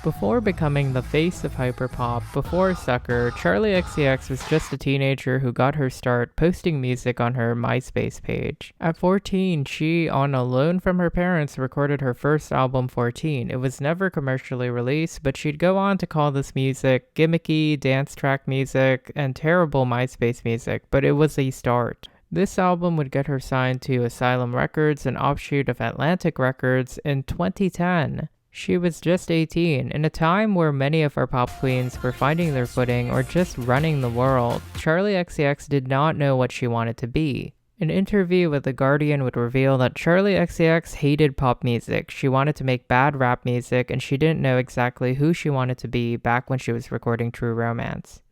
Before becoming the face of hyperpop, before Sucker, Charli XCX was just a teenager who got her start posting music on her MySpace page. At 14, she, on a loan from her parents, recorded her first album 14. It was never commercially released, but she'd go on to call this music gimmicky, dance track music, and terrible MySpace music, but it was a start. This album would get her signed to Asylum Records, an offshoot of Atlantic Records, in 2010. She was just 18, in a time where many of our pop queens were finding their footing or just running the world. Charli XCX did not know what she wanted to be. An interview with The Guardian would reveal that Charli XCX hated pop music. She wanted to make bad rap music, and she didn't know exactly who she wanted to be back when she was recording True Romance.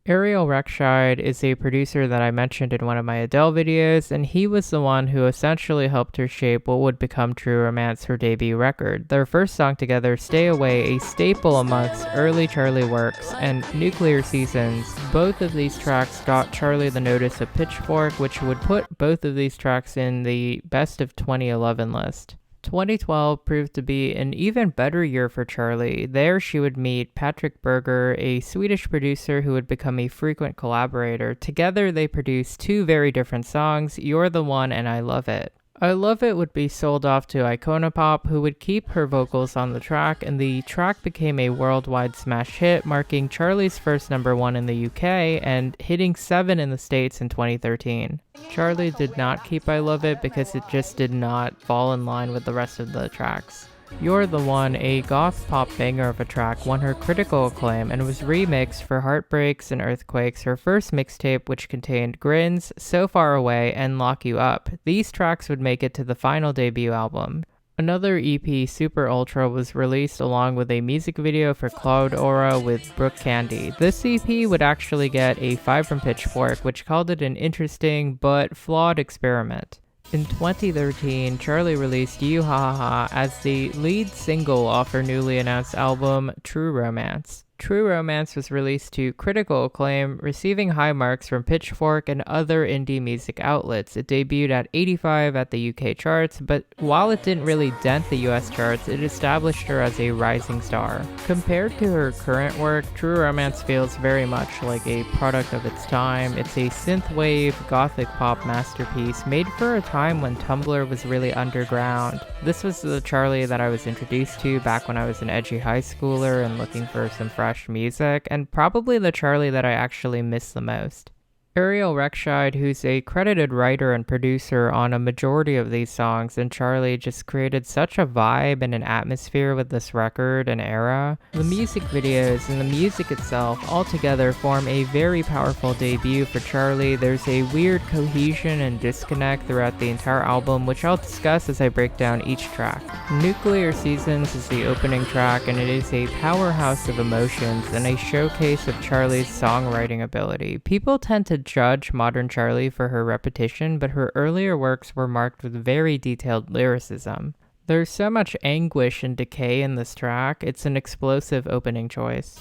Ariel Rechtshaid is a producer that I mentioned in one of my Adele videos, and he was the one who essentially helped her shape what would become True Romance, her debut record. Their first song together, Stay Away, a staple amongst early Charli works, and Nuclear Seasons. Both of these tracks got Charli the notice of Pitchfork, which would put both of these tracks in the Best of 2011 list. 2012 proved to be an even better year for Charli. There she would meet Patrick Berger, a Swedish producer who would become a frequent collaborator. Together they produced two very different songs, You're the One and I Love It. I Love It would be sold off to Iconopop, who would keep her vocals on the track, and the track became a worldwide smash hit, marking Charli's first #1 in the UK and hitting 7 in the States in 2013. Charli did not keep I Love It because it just did not fall in line with the rest of the tracks. You're the One, a goth pop banger of a track, won her critical acclaim and was remixed for Heartbreaks and Earthquakes, her first mixtape, which contained Grins, So Far Away, and Lock You Up. These tracks would make it to the final debut album. Another EP, Super Ultra, was released along with a music video for Cloud Aura with Brooke Candy. This EP would actually get a 5 from Pitchfork, which called it an interesting but flawed experiment. In 2013, Charli released You Ha Ha Ha as the lead single off her newly announced album, True Romance. True Romance was released to critical acclaim, receiving high marks from Pitchfork and other indie music outlets. It debuted at 85 at the UK charts, but while it didn't really dent the US charts, it established her as a rising star. Compared to her current work, True Romance feels very much like a product of its time. It's a synthwave, gothic pop masterpiece made for a time when Tumblr was really underground. This was the Charli that I was introduced to back when I was an edgy high schooler and looking for some fresh music, and probably the Charli that I actually miss the most. Ariel Rechtshaid, who's a credited writer and producer on a majority of these songs, and Charli just created such a vibe and an atmosphere with this record and era. The music videos and the music itself all together form a very powerful debut for Charli. There's a weird cohesion and disconnect throughout the entire album, which I'll discuss as I break down each track. Nuclear Seasons is the opening track, and it is a powerhouse of emotions and a showcase of Charli's songwriting ability. People tend to judge modern Charli for her repetition, but her earlier works were marked with very detailed lyricism. There's so much anguish and decay in this track, it's an explosive opening choice.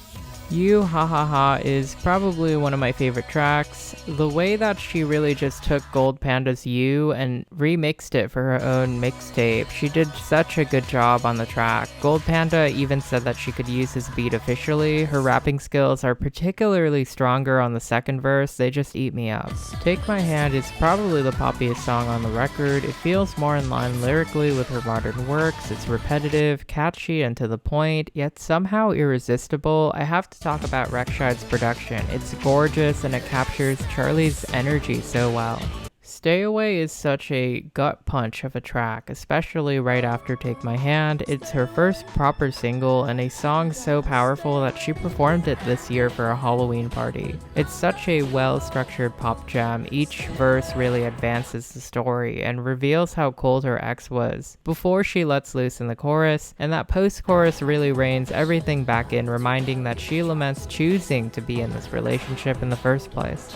You Ha Ha Ha is probably one of my favorite tracks. The way that she really just took Gold Panda's You and remixed it for her own mixtape, she did such a good job on the track. Gold Panda even said that she could use his beat officially. Her rapping skills are particularly stronger on the second verse, they just eat me up. Take My Hand is probably the poppiest song on the record. It feels more in line lyrically with her modern works. It's repetitive, catchy, and to the point, yet somehow irresistible. I have to talk about Rechtshaid's production. It's gorgeous and it captures Charli's energy so well. Stay Away is such a gut punch of a track, especially right after Take My Hand. It's her first proper single and a song so powerful that she performed it this year for a Halloween party. It's such a well-structured pop jam. Each verse really advances the story and reveals how cold her ex was before she lets loose in the chorus, and that post-chorus really reins everything back in, reminding that she laments choosing to be in this relationship in the first place.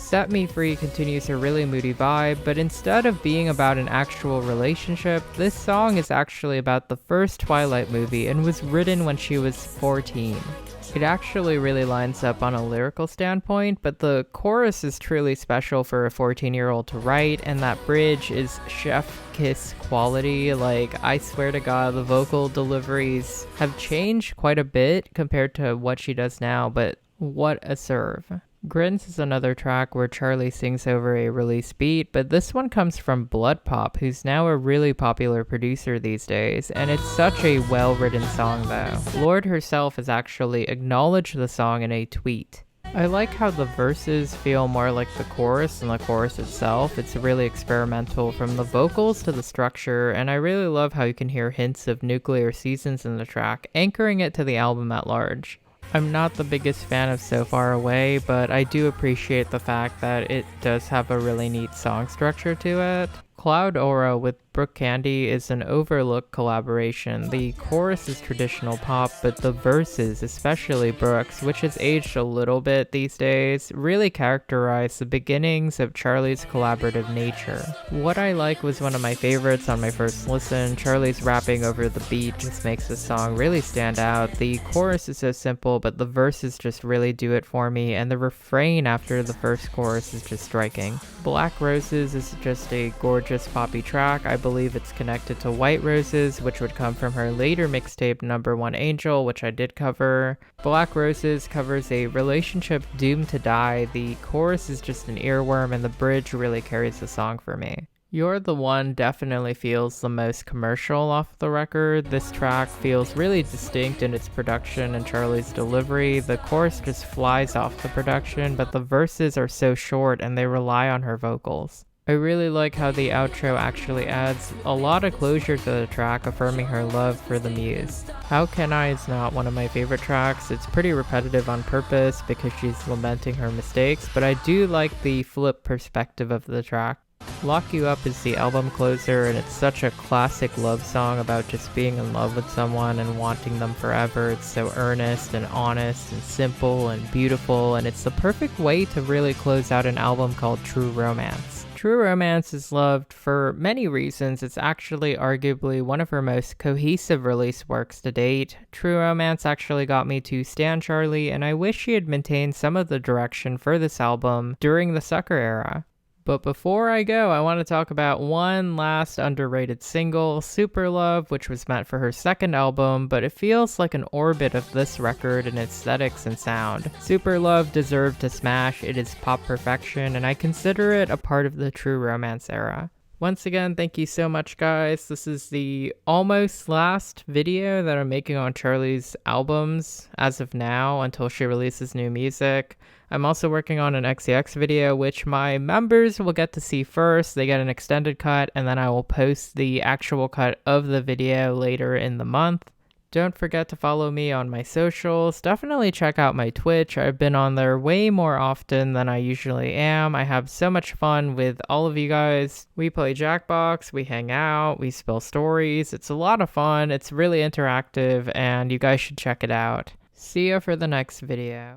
Set Me Free continues a really moody vibe, but instead of being about an actual relationship, this song is actually about the first Twilight movie and was written when she was 14. It actually really lines up on a lyrical standpoint, but the chorus is truly special for a 14-year-old to write, and that bridge is chef kiss quality. Like, I swear to God, the vocal deliveries have changed quite a bit compared to what she does now, but what a serve. Grins is another track where Charli sings over a release beat, but this one comes from Blood Pop, who's now a really popular producer these days, and it's such a well-written song though. Lorde herself has actually acknowledged the song in a tweet. I like how the verses feel more like the chorus than the chorus itself. It's really experimental from the vocals to the structure, and I really love how you can hear hints of Nuclear Seasons in the track, anchoring it to the album at large. I'm not the biggest fan of So Far Away, but I do appreciate the fact that it does have a really neat song structure to it. Cloud Aura with Brooke Candy is an overlooked collaboration. The chorus is traditional pop, but the verses, especially Brooke's, which has aged a little bit these days, really characterize the beginnings of Charli's collaborative nature. What I Like was one of my favorites on my first listen. Charli's rapping over the beat just makes the song really stand out. The chorus is so simple, but the verses just really do it for me, and the refrain after the first chorus is just striking. Black Roses is just a gorgeous poppy track. I believe it's connected to White Roses, which would come from her later mixtape Number One Angel, which I did cover. Black Roses covers a relationship doomed to die. The chorus is just an earworm, and the bridge really carries the song for me. You're the One definitely feels the most commercial off the record. This track feels really distinct in its production and Charli's delivery. The chorus just flies off the production, but the verses are so short and they rely on her vocals. I really like how the outro actually adds a lot of closure to the track, affirming her love for the muse. How Can I is not one of my favorite tracks. It's pretty repetitive on purpose because she's lamenting her mistakes, but I do like the flip perspective of the track. Lock You Up is the album closer, and it's such a classic love song about just being in love with someone and wanting them forever. It's so earnest and honest and simple and beautiful, and it's the perfect way to really close out an album called True Romance. True Romance is loved for many reasons. It's actually arguably one of her most cohesive release works to date. True Romance actually got me to stan Charli, and I wish she had maintained some of the direction for this album during the Sucker era. But before I go, I want to talk about one last underrated single, Super Love, which was meant for her second album, but it feels like an orbit of this record in aesthetics and sound. Super Love deserved to smash. It is pop perfection, and I consider it a part of the True Romance era. Once again, thank you so much, guys. This is the almost last video that I'm making on Charli's albums as of now until she releases new music. I'm also working on an XCX video, which my members will get to see first. They get an extended cut, and then I will post the actual cut of the video later in the month. Don't forget to follow me on my socials. Definitely check out my Twitch. I've been on there way more often than I usually am. I have so much fun with all of you guys. We play Jackbox, we hang out, we spill stories. It's a lot of fun. It's really interactive, and you guys should check it out. See ya for the next video.